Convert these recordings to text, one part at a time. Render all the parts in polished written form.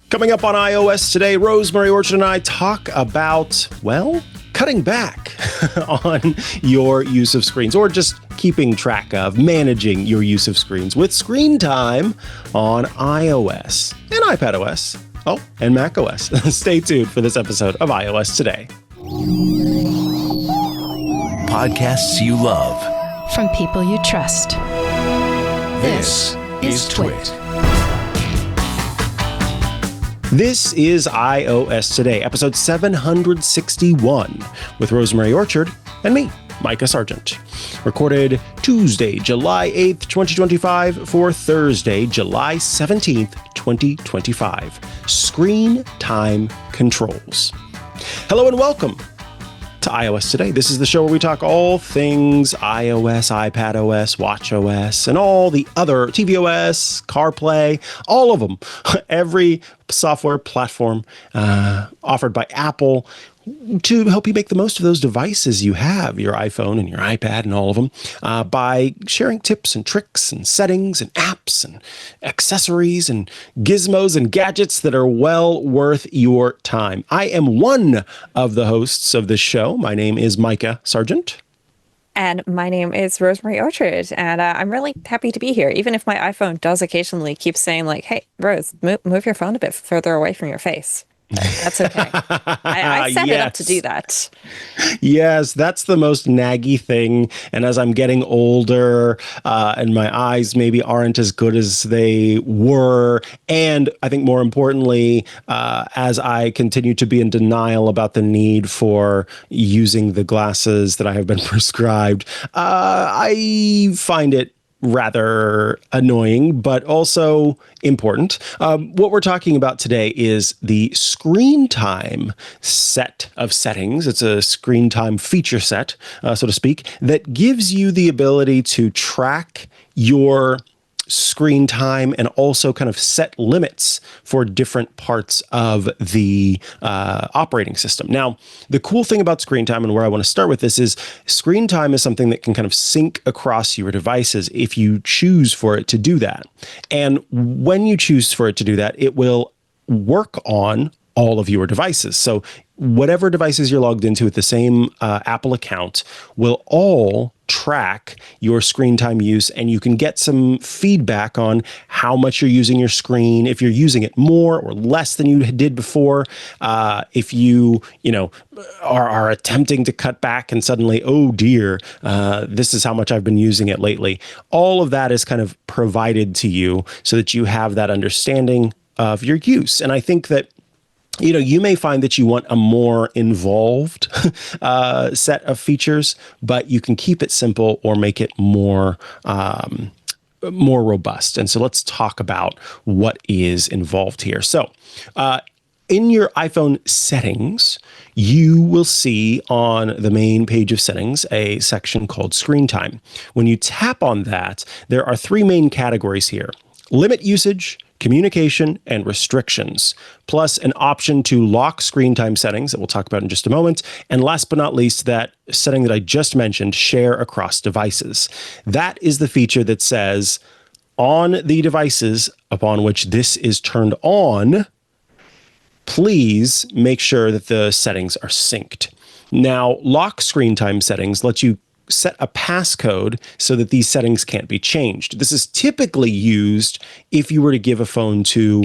Coming up on iOS today, Rosemary Orchard and I talk about, well, cutting back on your use of screens or just keeping track of, managing your use of screens with screen time on iOS and iPadOS, and macOS. Stay tuned for this episode of iOS Today. Podcasts you love. From people you trust. This is Twit. This is iOS Today, episode 761, with Rosemary Orchard and me, Micah Sargent. Recorded Tuesday, July 8th, 2025 for Thursday, July 17th, 2025. Screen time controls. Hello and welcome to iOS Today. This is the show where we talk all things iOS, iPadOS, watchOS, and all the other tvOS, CarPlay, all of them. Every software platform offered by Apple to help you make the most of those devices you have, your iPhone and your iPad and all of them, by sharing tips and tricks and settings and apps and accessories and gizmos and gadgets that are well worth your time. I am one of the hosts of this show. My name is Micah Sargent. And my name is Rosemary Orchard, and I'm really happy to be here, even if my iPhone does occasionally keep saying, like, hey, Rose, move your phone a bit further away from your face. That's okay. I set it up to do that. Yes, that's the most naggy thing. And as I'm getting older and my eyes maybe aren't as good as they were, and I think more importantly, as I continue to be in denial about the need for using the glasses that I have been prescribed, I find it rather annoying, but also important. What we're talking about today is the screen time set of settings. It's a screen time feature set, so to speak, that gives you the ability to track your screen time and also kind of set limits for different parts of the operating system. Now, the cool thing about screen time and where I want to start with this is screen time is something that can kind of sync across your devices if you choose for it to do that. And when you choose for it to do that, it will work on all of your devices. So whatever devices you're logged into with the same Apple account will all track your screen time use, and you can get some feedback on how much you're using your screen, if you're using it more or less than you did before, if you are attempting to cut back and suddenly, oh dear, this is how much I've been using it lately. All of that is kind of provided to you so that you have that understanding of your use. And I think that you may find that you want a more involved set of features, but you can keep it simple or make it more robust. And so let's talk about what is involved here. So in your iPhone settings, you will see on the main page of settings a section called Screen Time. When you tap on that, there are three main categories here: limit usage, communication, and restrictions, plus an option to lock screen time settings that we'll talk about in just a moment. And last but not least, that setting that I just mentioned, share across devices. That is the feature that says on the devices upon which this is turned on, please make sure that the settings are synced. Now, lock screen time settings lets you set a passcode so that these settings can't be changed. This is typically used if you were to give a phone to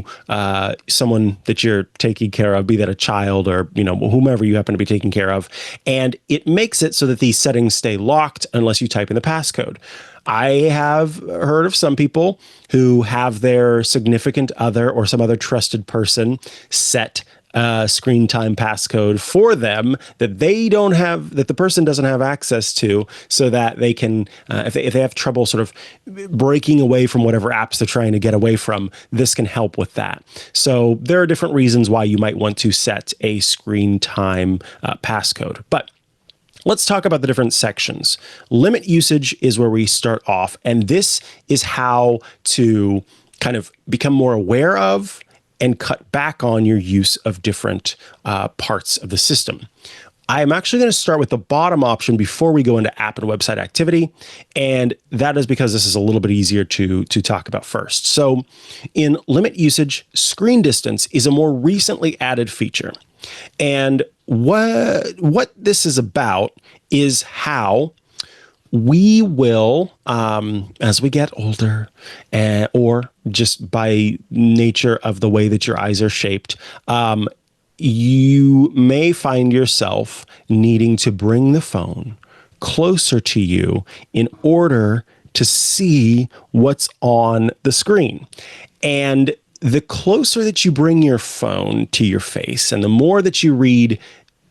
someone that you're taking care of, be that a child or whomever you happen to be taking care of, and it makes it so that these settings stay locked unless you type in the passcode. I have heard of some people who have their significant other or some other trusted person set screen time passcode for them that the person doesn't have access to, so that they can, if they have trouble sort of breaking away from whatever apps they're trying to get away from, this can help with that. So there are different reasons why you might want to set a screen time passcode. But let's talk about the different sections. Limit usage is where we start off, and this is how to kind of become more aware of and cut back on your use of different parts of the system. I'm actually going to start with the bottom option before we go into app and website activity. And that is because this is a little bit easier to talk about first. So in limit usage, screen distance is a more recently added feature. And what this is about is how we will, as we get older, or just by nature of the way that your eyes are shaped, you may find yourself needing to bring the phone closer to you in order to see what's on the screen. And the closer that you bring your phone to your face and the more that you read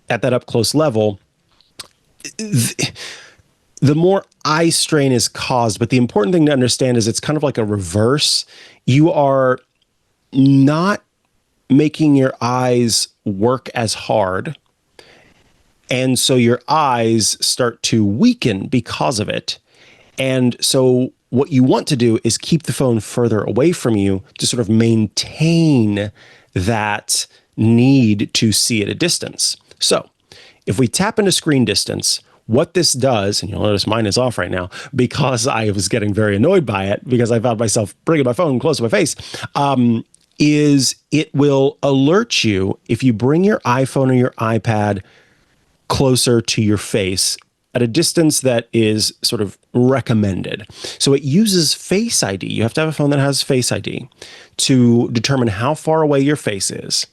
at that up close level, the more eye strain is caused. But the important thing to understand is it's kind of like a reverse. You are not making your eyes work as hard. And so your eyes start to weaken because of it. And so what you want to do is keep the phone further away from you to sort of maintain that need to see at a distance. So if we tap into screen distance, what this does, and you'll notice mine is off right now because I was getting very annoyed by it because I found myself bringing my phone close to my face, is it will alert you if you bring your iPhone or your iPad closer to your face at a distance that is sort of recommended. So it uses Face ID. You have to have a phone that has Face ID to determine how far away your face is.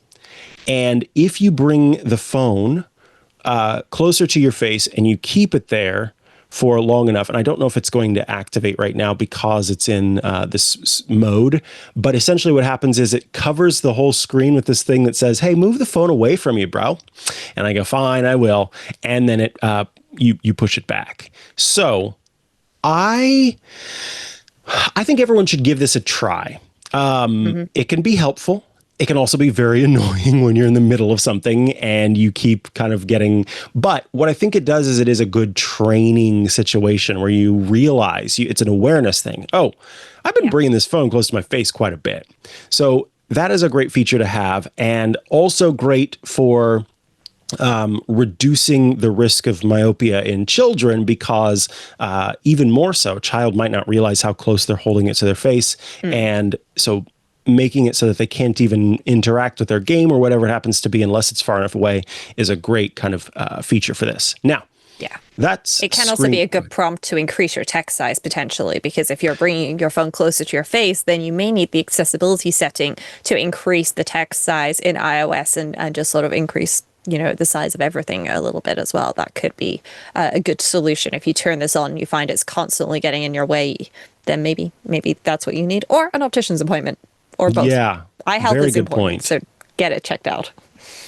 And if you bring the phone closer to your face and you keep it there for long enough, and I don't know if it's going to activate right now because it's in this mode, but essentially what happens is it covers the whole screen with this thing that says, hey, move the phone away from you, bro. And I go, fine, I will. And then it you push it back. So I think everyone should give this a try. It can be helpful. It can also be very annoying when you're in the middle of something and you keep kind of getting, but what I think it does is it is a good training situation where you realize it's an awareness thing. Oh, I've been bringing this phone close to my face quite a bit. So that is a great feature to have, and also great for reducing the risk of myopia in children, because even more so, a child might not realize how close they're holding it to their face. And so making it so that they can't even interact with their game or whatever it happens to be unless it's far enough away is a great kind of feature for this. Now, it can also be a good prompt to increase your text size potentially, because if you're bringing your phone closer to your face, then you may need the accessibility setting to increase the text size in iOS and just sort of increase the size of everything a little bit as well. That could be a good solution. If you turn this on and you find it's constantly getting in your way, then maybe that's what you need, or an optician's appointment. Or both. Yeah, eye health is important, so get it checked out.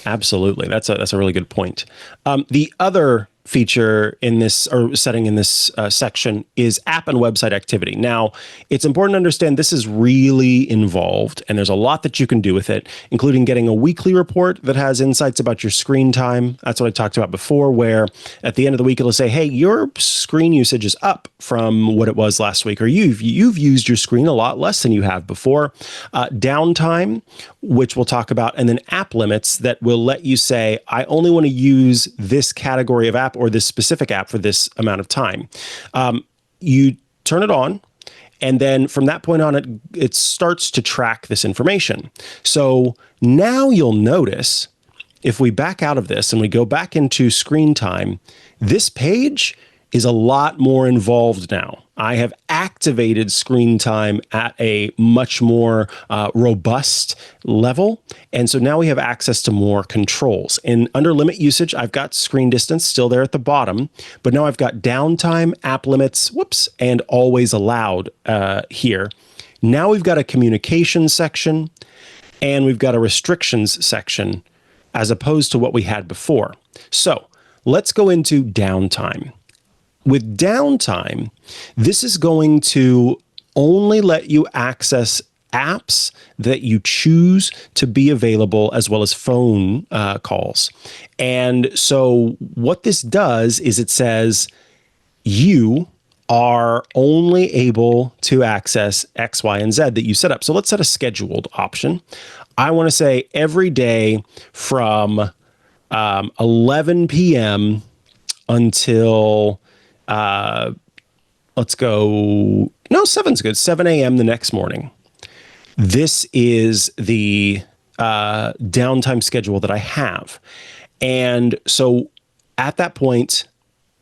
Absolutely, that's a really good point. The other feature in this, or setting in this section, is app and website activity. Now, it's important to understand this is really involved, and there's a lot that you can do with it, including getting a weekly report that has insights about your screen time. That's what I talked about before, where at the end of the week, it'll say, hey, your screen usage is up from what it was last week, or you've used your screen a lot less than you have before. Downtime, which we'll talk about, and then app limits that will let you say, I only want to use this category of app or this specific app for this amount of time. You turn it on, and then from that point on, it starts to track this information. So now you'll notice, if we back out of this and we go back into screen time, this page is a lot more involved now. I have activated screen time at a much more robust level. And so now we have access to more controls. And under limit usage, I've got screen distance still there at the bottom, but now I've got downtime, app limits, and always allowed here. Now we've got a communications section and we've got a restrictions section as opposed to what we had before. So let's go into downtime. With downtime, this is going to only let you access apps that you choose to be available, as well as phone calls. And so what this does is it says you are only able to access X, Y, and Z that you set up. So let's set a scheduled option. I want to say every day from 11 p.m. until, let's go, no, 7's good, 7 a.m. the next morning. This is the downtime schedule that I have. And so at that point,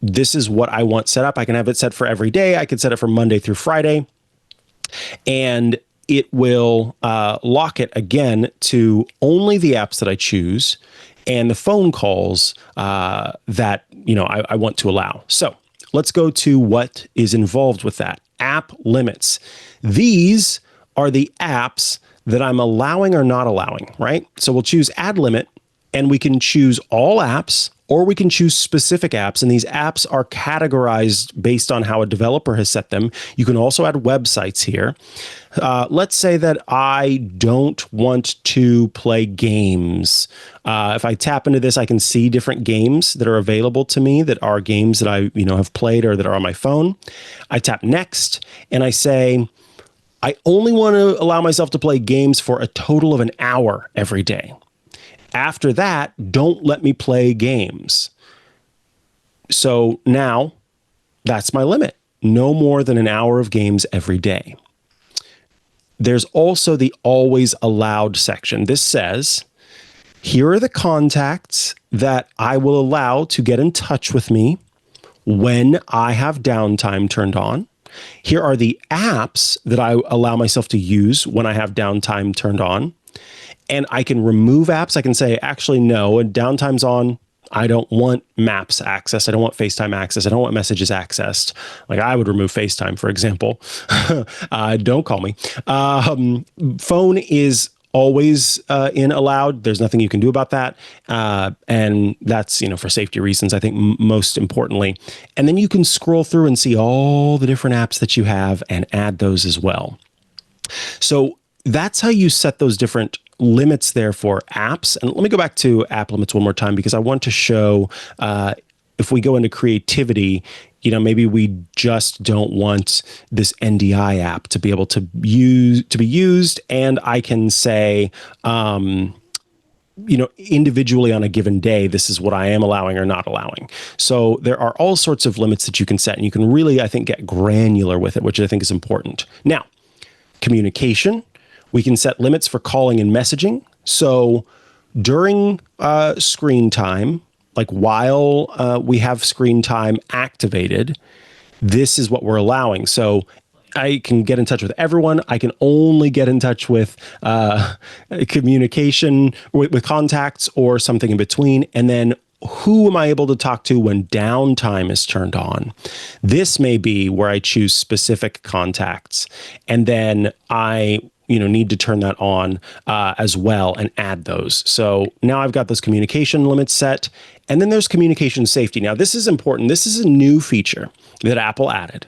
this is what I want set up. I can have it set for every day. I can set it for Monday through Friday. And it will lock it again to only the apps that I choose and the phone calls that I want to allow. So let's go to what is involved with that. App limits. These are the apps that I'm allowing or not allowing, right? So we'll choose add limit, and we can choose all apps, or we can choose specific apps. And these apps are categorized based on how a developer has set them. You can also add websites here. Let's say that I don't want to play games. If I tap into this, I can see different games that are available to me that are games that I have played or that are on my phone. I tap next, and I say, I only want to allow myself to play games for a total of an hour every day. After that, don't let me play games. So now that's my limit. No more than an hour of games every day. There's also the always allowed section. This says, here are the contacts that I will allow to get in touch with me when I have downtime turned on. Here are the apps that I allow myself to use when I have downtime turned on. And I can remove apps. I can say, actually, no, and downtime's on. I don't want Maps access. I don't want FaceTime access. I don't want messages accessed. Like I would remove FaceTime, for example. Don't call me. Phone is always in allowed. There's nothing you can do about that. And that's, for safety reasons, I think most importantly. And then you can scroll through and see all the different apps that you have and add those as well. So that's how you set those different limits there for apps. And let me go back to app limits one more time, because I want to show if we go into creativity, maybe we just don't want this NDI app to be able to be used. And I can say, individually on a given day, this is what I am allowing or not allowing. So there are all sorts of limits that you can set, and you can really, I think, get granular with it, which I think is important. Now, communication. We can set limits for calling and messaging. So during screen time, like while we have screen time activated, this is what we're allowing. So I can get in touch with everyone. I can only get in touch with communication with contacts or something in between. And then who am I able to talk to when downtime is turned on? This may be where I choose specific contacts, and then I need to turn that on as well and add those. So now I've got those communication limits set, and then there's communication safety. Now this is important. This is a new feature that Apple added.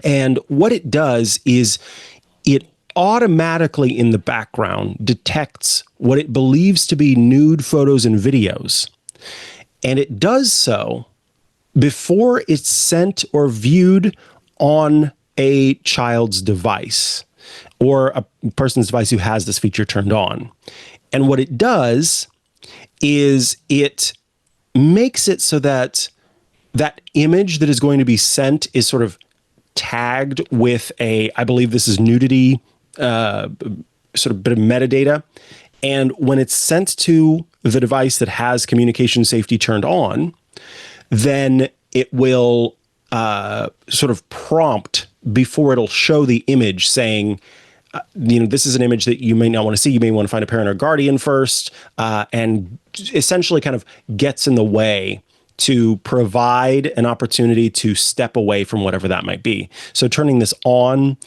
And what it does is it automatically in the background detects what it believes to be nude photos and videos. And it does so before it's sent or viewed on a child's device or a person's device who has this feature turned on. And what it does is it makes it so that that image that is going to be sent is sort of tagged with I believe this is nudity, sort of bit of metadata. And when it's sent to the device that has communication safety turned on, then it will sort of prompt before it'll show the image saying, this is an image that you may not want to see. You may want to find a parent or guardian first, and essentially kind of gets in the way to provide an opportunity to step away from whatever that might be. So turning this on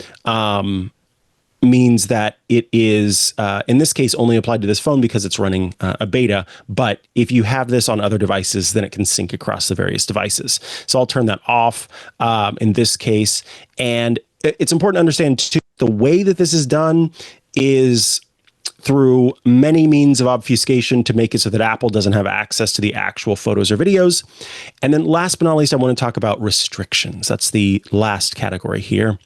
means that it is, in this case, only applied to this phone because it's running a beta. But if you have this on other devices, then it can sync across the various devices. So I'll turn that off in this case. And it's important to understand, too, the way that this is done is through many means of obfuscation to make it so that Apple doesn't have access to the actual photos or videos. And then last but not least, I want to talk about restrictions. That's the last category here.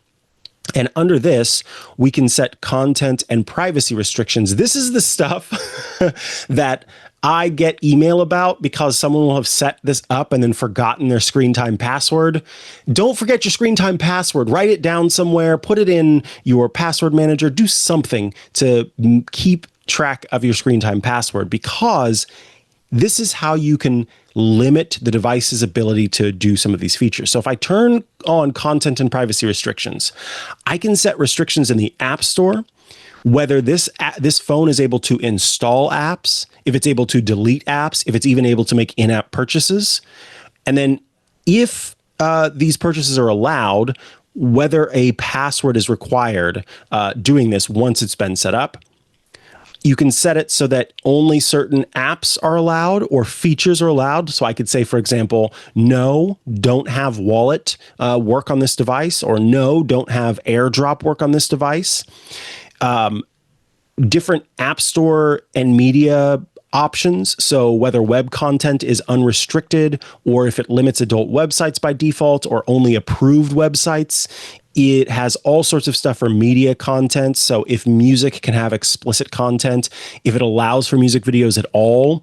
And under this, we can set content and privacy restrictions. This is the stuff that I get email about because someone will have set this up and then forgotten their screen time password. Don't forget your screen time password. Write it down somewhere, put it in your password manager, do something to keep track of your screen time password, because this is how you can limit the device's ability to do some of these features. So if I turn on content and privacy restrictions, I can set restrictions in the App Store, whether this phone is able to install apps, if it's able to delete apps, if it's even able to make in-app purchases. And then if these purchases are allowed, whether a password is required doing this once it's been set up. You can set it so that only certain apps are allowed or features are allowed. So I could say, for example, no, don't have Wallet work on this device, or no, don't have AirDrop work on this device. Different App Store and media options. So whether web content is unrestricted, or if it limits adult websites by default, or only approved websites. It has all sorts of stuff for media content. So if music can have explicit content, if it allows for music videos at all,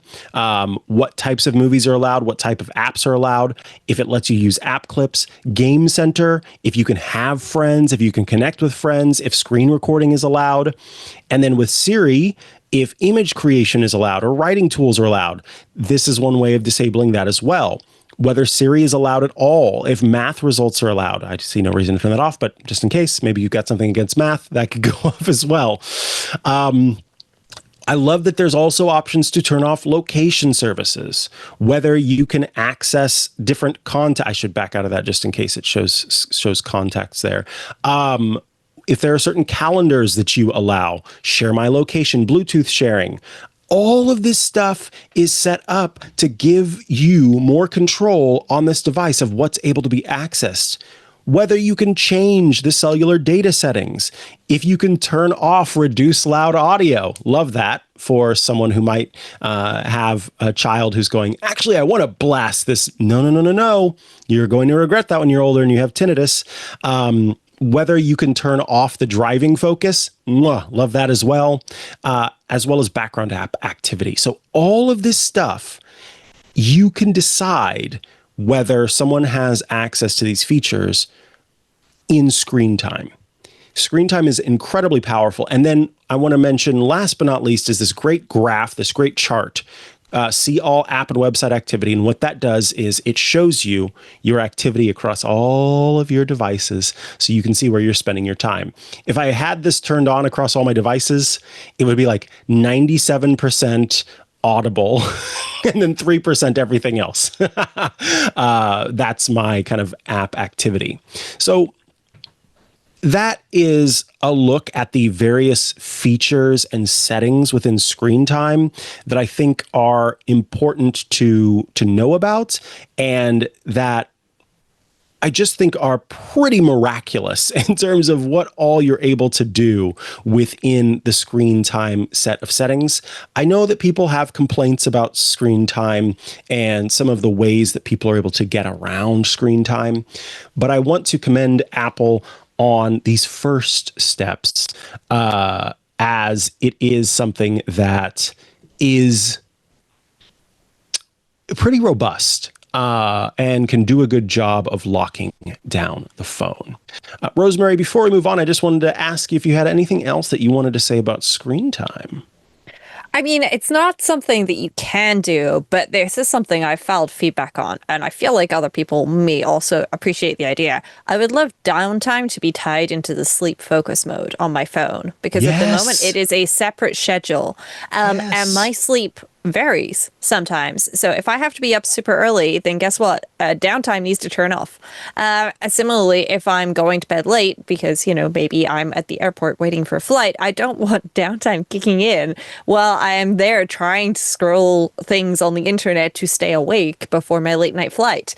what types of movies are allowed, what type of apps are allowed, if it lets you use app clips, Game Center, if you can have friends, if you can connect with friends, if screen recording is allowed. And then with Siri, if image creation is allowed or writing tools are allowed. This is one way of disabling that as well. Whether Siri is allowed at all, if math results are allowed. I see no reason to turn that off, but just in case, maybe you've got something against math, that could go off as well. I love that there's also options to turn off location services, whether you can access different content. I should back out of that just in case it shows contacts there. If there are certain calendars that you allow, share my location, Bluetooth sharing. All of this stuff is set up to give you more control on this device of what's able to be accessed. Whether you can change the cellular data settings, if you can turn off reduce loud audio. Love that for someone who might have a child who's going, actually, I want to blast this. No. You're going to regret that when you're older and you have tinnitus. Whether you can turn off the driving focus, love that as well as background app activity. So all of this stuff, you can decide whether someone has access to these features in screen time. Screen time is incredibly powerful. And then I want to mention, last but not least, is this great graph, this great chart. See all app and website activity. And what that does is it shows you your activity across all of your devices so you can see where you're spending your time. If I had this turned on across all my devices, it would be like 97% Audible and then 3% everything else. That's my kind of app activity. So that is a look at the various features and settings within screen time that I think are important to know about, and that I just think are pretty miraculous in terms of what all you're able to do within the screen time set of settings. I know that people have complaints about screen time and some of the ways that people are able to get around screen time, but I want to commend Apple on these first steps, as it is something that is pretty robust and can do a good job of locking down the phone. Rosemary, before we move on, I just wanted to ask you if you had anything else that you wanted to say about screen time. I mean, it's not something that you can do, but this is something I've filed feedback on, and I feel like other people may also appreciate the idea. I would love downtime to be tied into the sleep focus mode on my phone, because at the moment it is a separate schedule, and my sleep varies sometimes. So if I have to be up super early, then guess what? Downtime needs to turn off. Similarly, if I'm going to bed late because, maybe I'm at the airport waiting for a flight, I don't want downtime kicking in while I am there trying to scroll things on the internet to stay awake before my late night flight.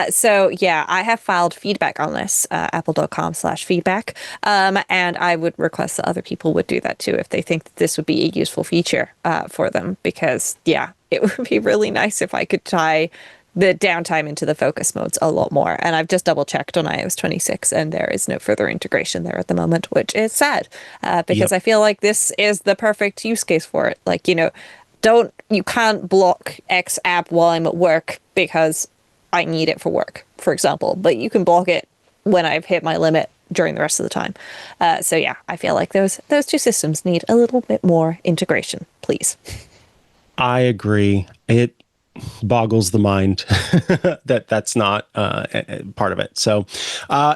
So yeah, I have filed feedback on this, apple.com/feedback. And I would request that other people would do that too if they think that this would be a useful feature for them, because yeah, it would be really nice if I could tie the downtime into the focus modes a lot more. And I've just double checked on iOS 26 and there is no further integration there at the moment, which is sad because I feel like this is the perfect use case for it. Like, you can't block X app while I'm at work because I need it for work, for example, but you can block it when I've hit my limit during the rest of the time. So yeah, I feel like those two systems need a little bit more integration, please. I agree. It boggles the mind that's not part of it. So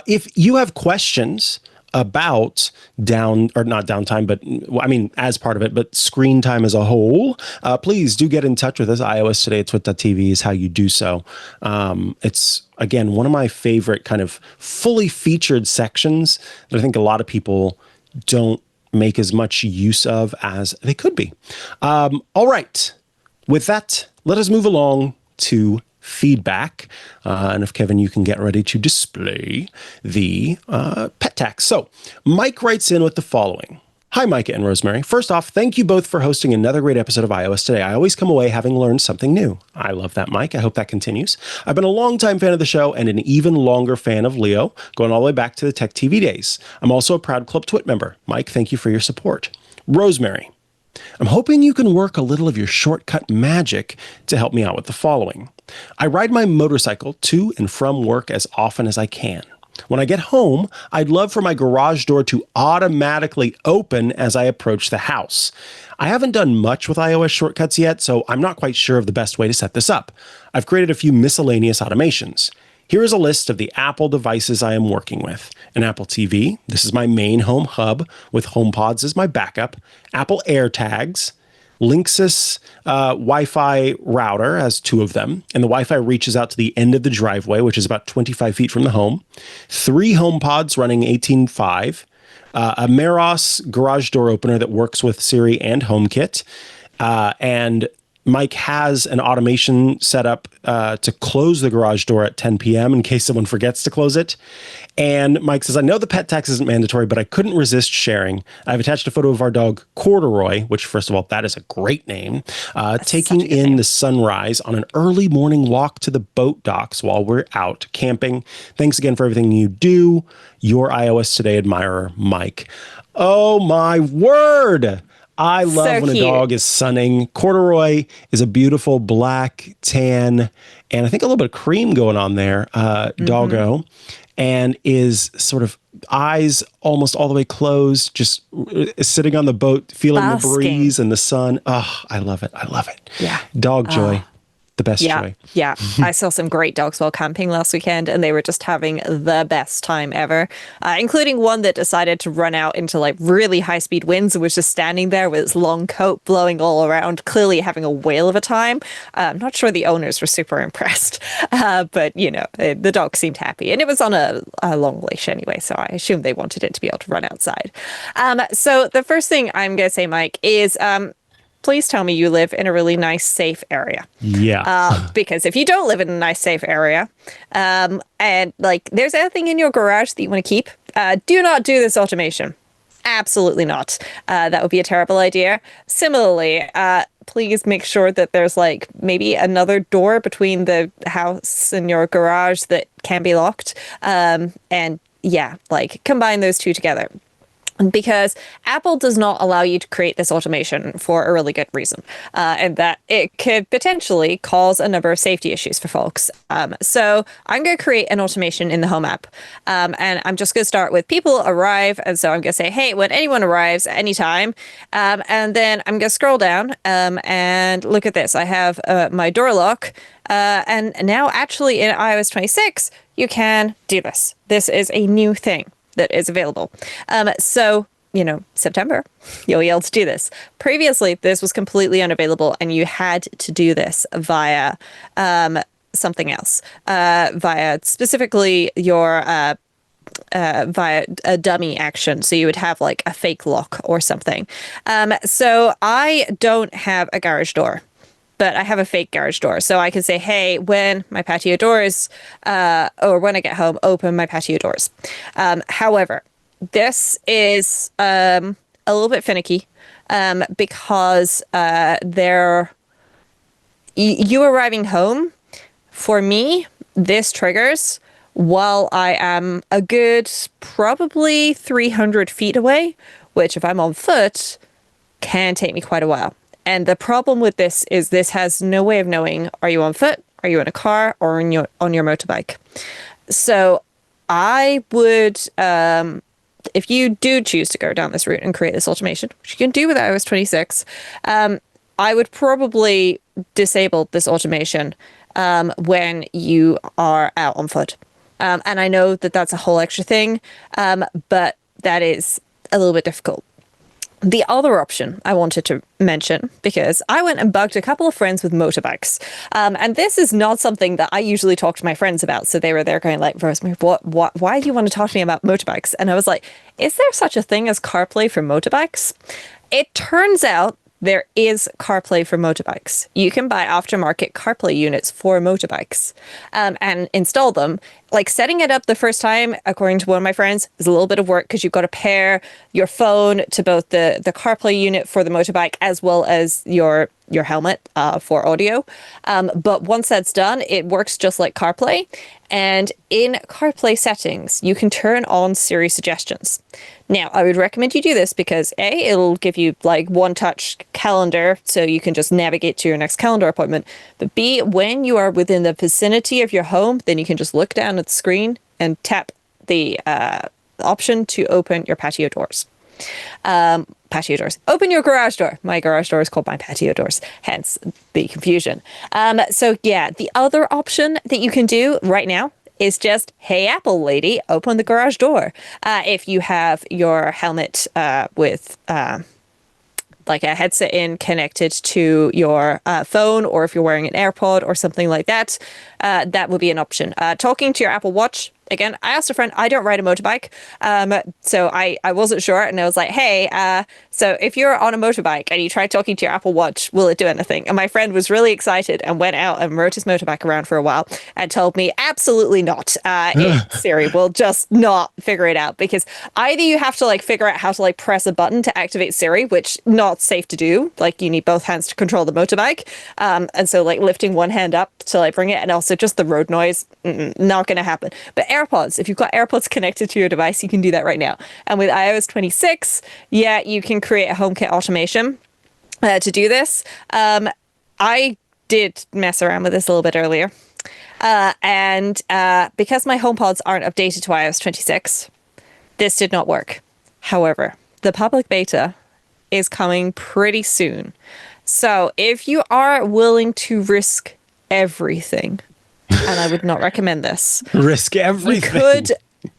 if you have questions about not downtime, but I mean, as part of it, but screen time as a whole, please do get in touch with us. iOS Today at twit.tv is how you do so. It's, again, one of my favorite kind of fully featured sections that I think a lot of people don't make as much use of as they could be. All right. With that, let us move along to feedback. And if Kevin, you can get ready to display the pet tax. So Mike writes in with the following. Hi, Micah and Rosemary. First off, thank you both for hosting another great episode of iOS Today. I always come away having learned something new. I love that, Mike. I hope that continues. I've been a longtime fan of the show and an even longer fan of Leo, going all the way back to the Tech TV days. I'm also a proud Club Twit member. Mike, thank you for your support. Rosemary, I'm hoping you can work a little of your shortcut magic to help me out with the following. I ride my motorcycle to and from work as often as I can. When I get home, I'd love for my garage door to automatically open as I approach the house. I haven't done much with iOS shortcuts yet, so I'm not quite sure of the best way to set this up. I've created a few miscellaneous automations. Here is a list of the Apple devices I am working with. An Apple TV, this is my main home hub, with HomePods as my backup. Apple AirTags, Linksys Wi-Fi router has 2 of them, and the Wi-Fi reaches out to the end of the driveway, which is about 25 feet from the home. 3 HomePods running 18.5, a Meros garage door opener that works with Siri and HomeKit, and Mike has an automation set up to close the garage door at 10 p.m. in case someone forgets to close it. And Mike says, I know the pet tax isn't mandatory, but I couldn't resist sharing. I've attached a photo of our dog, Corduroy, which, first of all, that is a great name, taking in the sunrise on an early morning walk to the boat docks while we're out camping. Thanks again for everything you do. Your iOS Today admirer, Mike. Oh, my word. I love when a dog is sunning. Corduroy is a beautiful black, tan, and I think a little bit of cream going on there, doggo, and is sort of eyes almost all the way closed, just sitting on the boat, feeling the breeze and the sun. Oh, I love it. I love it. Yeah. Dog joy. The best joy. Yeah. I saw some great dogs while camping last weekend and they were just having the best time ever, including one that decided to run out into like really high speed winds and was just standing there with its long coat blowing all around, clearly having a whale of a time. I'm not sure the owners were super impressed, but the dog seemed happy and it was on a long leash anyway, so I assumed they wanted it to be able to run outside. So the first thing I'm going to say, Mike, is please tell me you live in a really nice, safe area. Yeah. Because if you don't live in a nice, safe area, and like there's anything in your garage that you want to keep, do not do this automation. Absolutely not. That would be a terrible idea. Similarly, please make sure that there's like maybe another door between the house and your garage that can be locked. And yeah, like combine those two together. Because Apple does not allow you to create this automation for a really good reason, and that it could potentially cause a number of safety issues for folks. So I'm going to create an automation in the Home app, and I'm just going to start with people arrive. And so I'm going to say, hey, when anyone arrives at any time, and then I'm going to scroll down and look at this. I have my door lock, and now actually in iOS 26, you can do this. This is a new thing that is available. So, September, you'll be able to do this. Previously, this was completely unavailable and you had to do this via something else, via specifically your via a dummy action. So you would have like a fake lock or something. So I don't have a garage door, but I have a fake garage door. So I can say, hey, when my patio doors, or when I get home, open my patio doors. However, this is a little bit finicky because you arriving home For me, this triggers while I am a good probably 300 feet away, which if I'm on foot can take me quite a while. And the problem with this is this has no way of knowing, are you on foot, are you in a car, or on your motorbike? So I would, if you do choose to go down this route and create this automation, which you can do with iOS 26, I would probably disable this automation when you are out on foot. And I know that that's a whole extra thing, but that is a little bit difficult. The other option I wanted to mention, because I went and bugged a couple of friends with motorbikes. And this is not something that I usually talk to my friends about. So they were there going like, Rosemary, why do you want to talk to me about motorbikes? And I was like, is there such a thing as CarPlay for motorbikes? It turns out there is CarPlay for motorbikes. You can buy aftermarket CarPlay units for motorbikes and install them. Like setting it up the first time, according to one of my friends, is a little bit of work because you've got to pair your phone to both the CarPlay unit for the motorbike as well as your helmet for audio. But once that's done, it works just like CarPlay. And in CarPlay settings, you can turn on Siri suggestions. Now, I would recommend you do this because A, it'll give you like one-touch calendar, so you can just navigate to your next calendar appointment. But B, when you are within the vicinity of your home, then you can just look down at the screen and tap the option to open your patio doors. Patio doors. Open your garage door. My garage door is called my patio doors, hence the confusion. So yeah, the other option that you can do right now is just, hey, Apple lady, open the garage door. If you have your helmet with like a headset in connected to your phone, or if you're wearing an AirPod or something like that, that would be an option. Talking to your Apple Watch. Again, I asked a friend, I don't ride a motorbike, so I wasn't sure. And I was like, hey, so if you're on a motorbike and you try talking to your Apple Watch, will it do anything? And my friend was really excited and went out and rode his motorbike around for a while and told me, absolutely not. Siri will just not figure it out, because either you have to like figure out how to like press a button to activate Siri, which not safe to do. Like you need both hands to control the motorbike. And so like lifting one hand up to like bring it, and also just the road noise, not going to happen. But AirPods, if you've got AirPods connected to your device, you can do that right now. And with iOS 26, yeah, you can create a HomeKit automation to do this. I did mess around with this a little bit earlier. And because my HomePods aren't updated to iOS 26, this did not work. However, the public beta is coming pretty soon. So if you are willing to risk everything, and I would not recommend this. Risk everything. You could.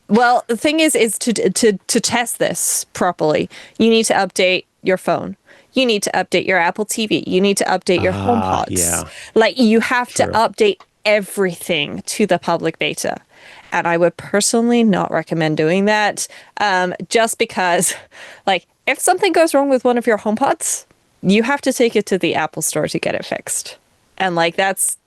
Well, the thing is to test this properly, you need to update your phone. You need to update your Apple TV. You need to update your HomePods. Yeah. Like you have to True. update everything to the public beta. And I would personally not recommend doing that, just because, like, if something goes wrong with one of your HomePods, you have to take it to the Apple Store to get it fixed. And like that's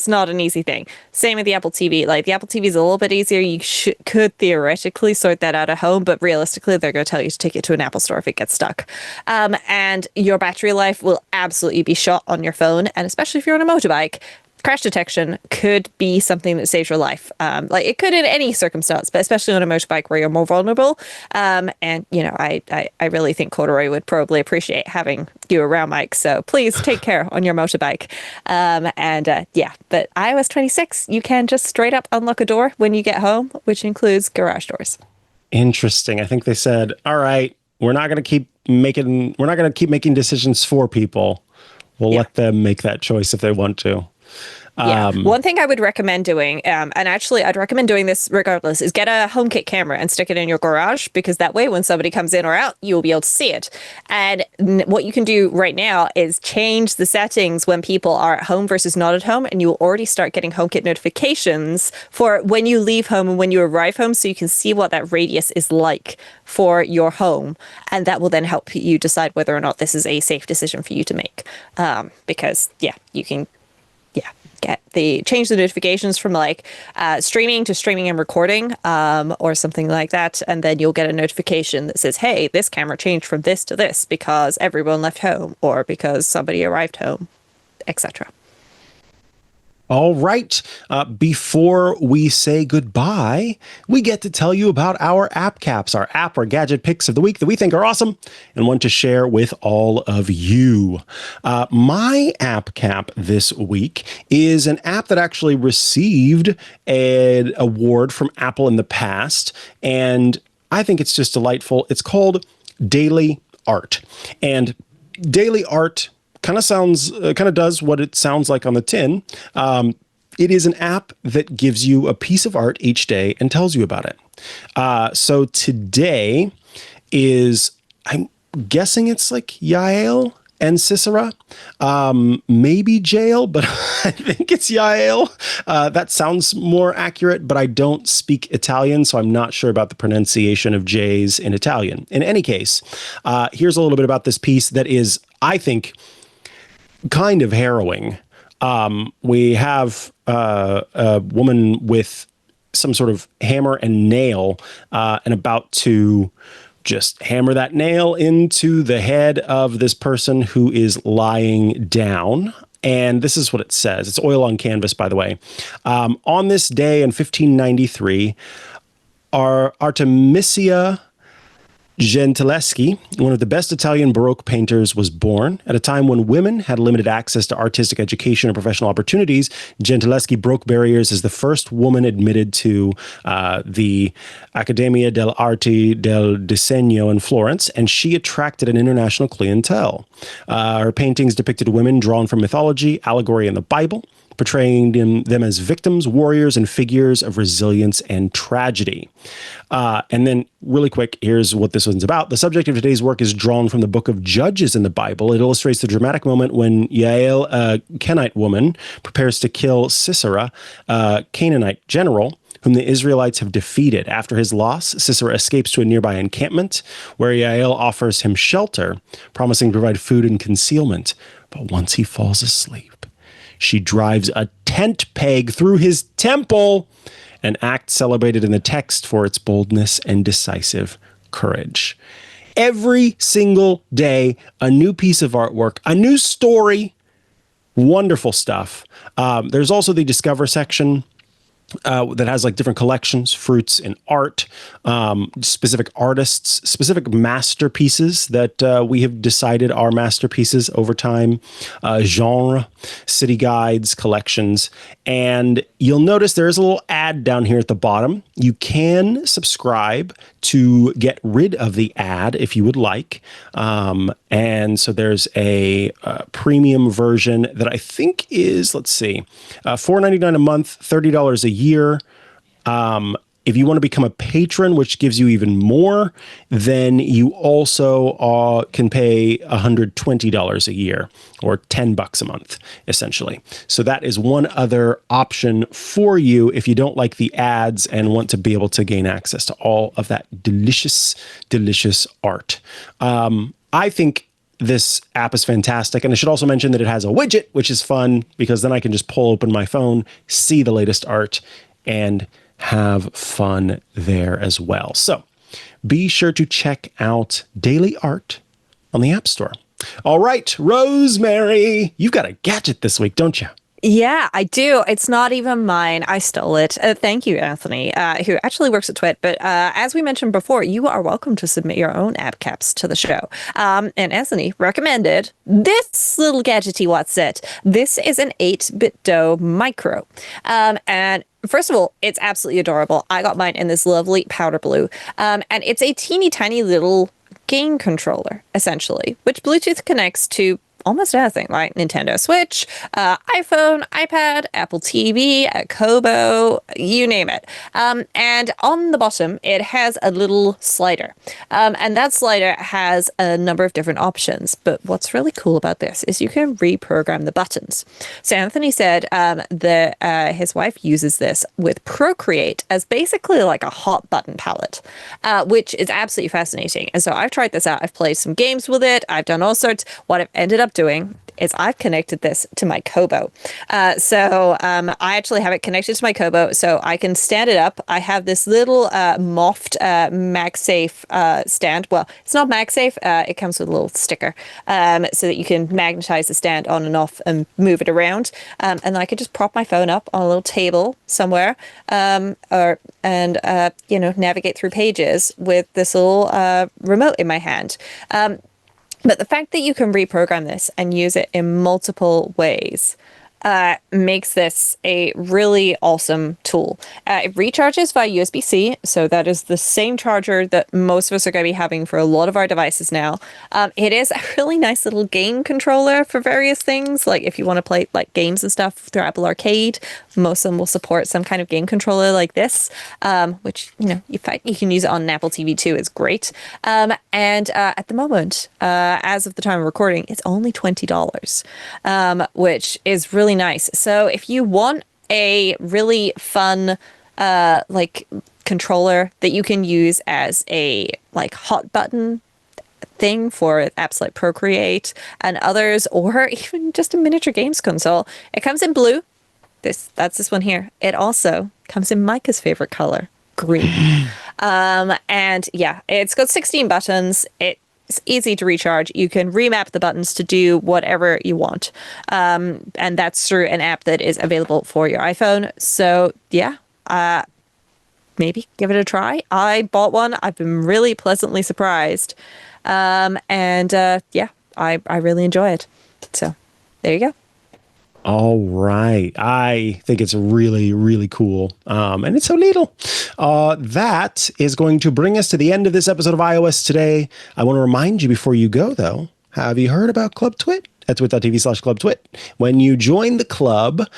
not an easy thing. Same with the Apple TV. Like the Apple TV is a little bit easier. You could theoretically sort that out at home, but realistically, they're going to tell you to take it to an Apple Store if it gets stuck. And your battery life will absolutely be shot on your phone, and especially if you're on a motorbike. Crash detection could be something that saves your life. Like it could in any circumstance, but especially on a motorbike where you're more vulnerable. And, you know, I really think Corduroy would probably appreciate having you around, Mike. So please take care on your motorbike. Yeah, but iOS 26, you can just straight up unlock a door when you get home, which includes garage doors. Interesting. I think they said, all right, we're not going to keep making decisions for people. We'll let them make that choice if they want to. Yeah. One thing I would recommend doing, and actually I'd recommend doing this regardless, is get a HomeKit camera and stick it in your garage, because that way when somebody comes in or out, you'll be able to see it. And what you can do right now is change the settings when people are at home versus not at home, and you'll already start getting HomeKit notifications for when you leave home and when you arrive home, so you can see what that radius is like for your home. And that will then help you decide whether or not this is a safe decision for you to make. Because, yeah, you can change the notifications from like streaming to streaming and recording, or something like that, and then you'll get a notification that says, hey, this camera changed from this to this because everyone left home or because somebody arrived home, etc. All right. Before we say goodbye, we get to tell you about our app caps, our app or gadget picks of the week that we think are awesome and want to share with all of you. My app cap this week is an app that actually received an award from Apple in the past, and I think it's just delightful. It's called Daily Art. And Daily Art kind of does what it sounds like on the tin. It is an app that gives you a piece of art each day and tells you about it. So today is, I'm guessing it's like Yael and Sisera, maybe Jael, but I think it's Yael. That sounds more accurate, but I don't speak Italian, so I'm not sure about the pronunciation of J's in Italian. In any case, here's a little bit about this piece that is, I think, kind of harrowing. We have a woman with some sort of hammer and nail and about to just hammer that nail into the head of this person who is lying down. And this is what it says. It's oil on canvas, by the way. On this day in 1593, Artemisia Gentileschi, one of the best Italian Baroque painters, was born. At a time when women had limited access to artistic education or professional opportunities, Gentileschi broke barriers as the first woman admitted to the Accademia delle Arti del Disegno in Florence, and she attracted an international clientele. Her paintings depicted women drawn from mythology, allegory, and the Bible, portraying them as victims, warriors, and figures of resilience and tragedy. And then really quick, here's what this one's about. The subject of today's work is drawn from the book of Judges in the Bible. It illustrates the dramatic moment when Yael, a Kenite woman, prepares to kill Sisera, a Canaanite general, whom the Israelites have defeated. After his loss, Sisera escapes to a nearby encampment where Yael offers him shelter, promising to provide food and concealment. But once he falls asleep, she drives a tent peg through his temple, an act celebrated in the text for its boldness and decisive courage. Every single day, a new piece of artwork, a new story, wonderful stuff. There's also the Discover section that has like different collections, fruits and art, specific artists, specific masterpieces that we have decided are masterpieces over time, genre, city guides, collections. And you'll notice there is a little ad down here at the bottom. You can subscribe to get rid of the ad if you would like. And so there's a premium version that I think is, let's see, $4.99 a month, $30 a year. If you want to become a patron, which gives you even more, then you also can pay $120 a year or $10 a month, essentially. So that is one other option for you if you don't like the ads and want to be able to gain access to all of that delicious, delicious art. I think this app is fantastic. And I should also mention that it has a widget, which is fun because then I can just pull open my phone, see the latest art, and have fun there as well. So be sure to check out Daily Art on the App Store. All right, Rosemary, you've got a gadget this week, don't you? Yeah, I do. It's not even mine. I stole it. Thank you, Anthony, who actually works at Twit. But as we mentioned before, you are welcome to submit your own app caps to the show. And Anthony recommended this little gadgety what's it. This is an 8-bit dough micro. And first of all, it's absolutely adorable. I got mine in this lovely powder blue. And it's a teeny tiny little game controller, essentially, which Bluetooth connects to almost anything, like Nintendo Switch, iPhone, iPad, Apple TV, Kobo, you name it. And on the bottom, it has a little slider. And that slider has a number of different options. But what's really cool about this is you can reprogram the buttons. So Anthony said that his wife uses this with Procreate as basically like a hot button palette, which is absolutely fascinating. And so I've tried this out. I've played some games with it. I've done all sorts. What I've ended up doing is I've connected this to my Kobo. I actually have it connected to my Kobo, so I can stand it up. I have this little Moft MagSafe stand. Well, it's not MagSafe. It comes with a little sticker so that you can magnetize the stand on and off and move it around. And I could just prop my phone up on a little table somewhere navigate through pages with this little remote in my hand. But the fact that you can reprogram this and use it in multiple ways makes this a really awesome tool. It recharges via USB-C, so that is the same charger that most of us are going to be having for a lot of our devices now. It is a really nice little game controller for various things, like if you want to play like games and stuff through Apple Arcade, most of them will support some kind of game controller like this, which, in fact, you can use it on an Apple TV too. It's great. And at the moment, as of the time of recording, it's only $20, which is really nice. So if you want a really fun controller that you can use as a hot button thing for apps like Procreate and others, or even just a miniature games console, it comes in blue. That's this one here. It also comes in Micah's favorite color, green. And yeah, it's got 16 buttons. It's easy to recharge. You can remap the buttons to do whatever you want. And that's through an app that is available for your iPhone. So yeah, maybe give it a try. I bought one. I've been really pleasantly surprised. I really enjoy it. So there you go. All right. I think it's really, really cool. And it's so little. That is going to bring us to the end of this episode of iOS Today. I want to remind you before you go, though, have you heard about Club Twit? At twit.tv/clubtwit. When you join the club,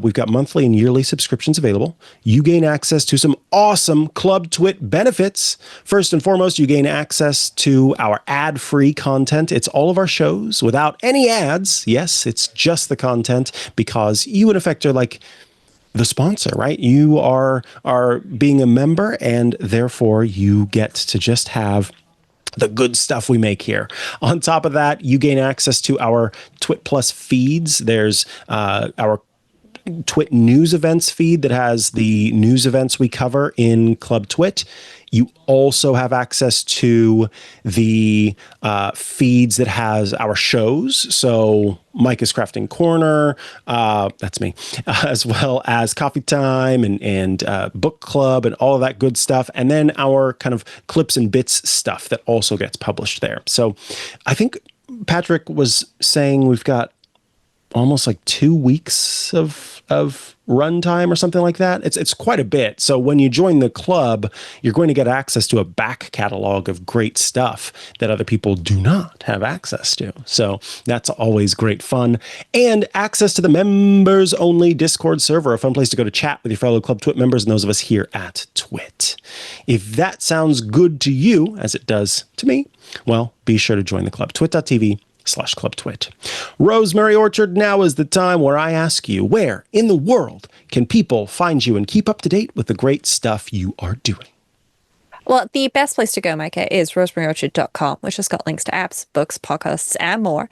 we've got monthly and yearly subscriptions available. You gain access to some awesome Club Twit benefits. First and foremost, you gain access to our ad-free content. It's all of our shows without any ads. Yes, it's just the content because you, in effect, are like the sponsor, right? You are being a member, and therefore you get to just have the good stuff we make here. On top of that, you gain access to our Twit Plus feeds. There's our Twit News Events feed that has the news events we cover in Club Twit. You also have access to the feeds that has our shows. So Micah's Crafting Corner, that's me, as well as Coffee Time and Book Club and all of that good stuff. And then our kind of clips and bits stuff that also gets published there. So I think Patrick was saying we've got almost like 2 weeks of runtime or something like that. It's quite a bit. So when you join the club, you're going to get access to a back catalog of great stuff that other people do not have access to. So that's always great fun. And access to the members only Discord server, a fun place to go to chat with your fellow Club Twit members and those of us here at Twit. If that sounds good to you, as it does to me, well, be sure to join the club. twit.tv/clubtwit. Rosemary Orchard, now is the time where I ask you, where in the world can people find you and keep up to date with the great stuff you are doing? Well, the best place to go, Micah, is rosemaryorchard.com, which has got links to apps, books, podcasts, and more,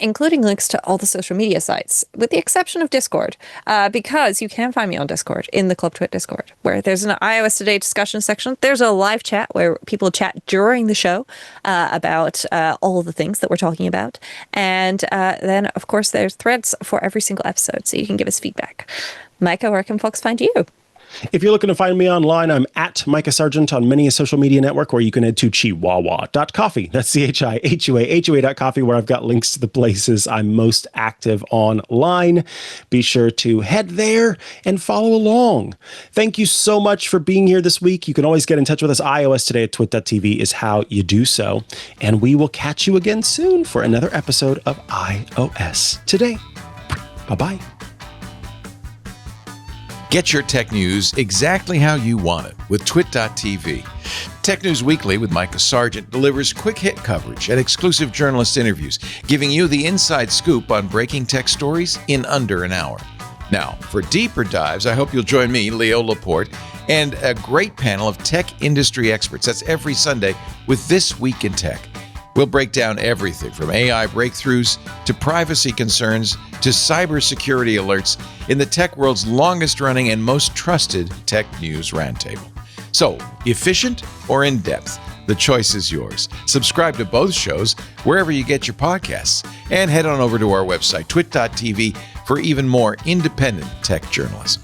including links to all the social media sites, with the exception of Discord, because you can find me on Discord, in the Club Twit Discord, where there's an iOS Today discussion section. There's a live chat where people chat during the show about all of the things that we're talking about. And then, of course, there's threads for every single episode, so you can give us feedback. Micah, where can folks find you? If you're looking to find me online, I'm at Micah Sargent on many a social media network, or you can head to chihuahua.coffee. That's CHIHUA.coffee, where I've got links to the places I'm most active online. Be sure to head there and follow along. Thank you so much for being here this week. You can always get in touch with us. iOS Today at twit.tv is how you do so. And we will catch you again soon for another episode of iOS Today. Bye-bye. Get your tech news exactly how you want it with twit.tv. Tech News Weekly with Micah Sargent delivers quick hit coverage and exclusive journalist interviews, giving you the inside scoop on breaking tech stories in under an hour. Now, for deeper dives, I hope you'll join me, Leo Laporte, and a great panel of tech industry experts. That's every Sunday with This Week in Tech. We'll break down everything from AI breakthroughs to privacy concerns to cybersecurity alerts in the tech world's longest-running and most trusted tech news roundtable. So, efficient or in-depth? The choice is yours. Subscribe to both shows wherever you get your podcasts, and head on over to our website, twit.tv, for even more independent tech journalism.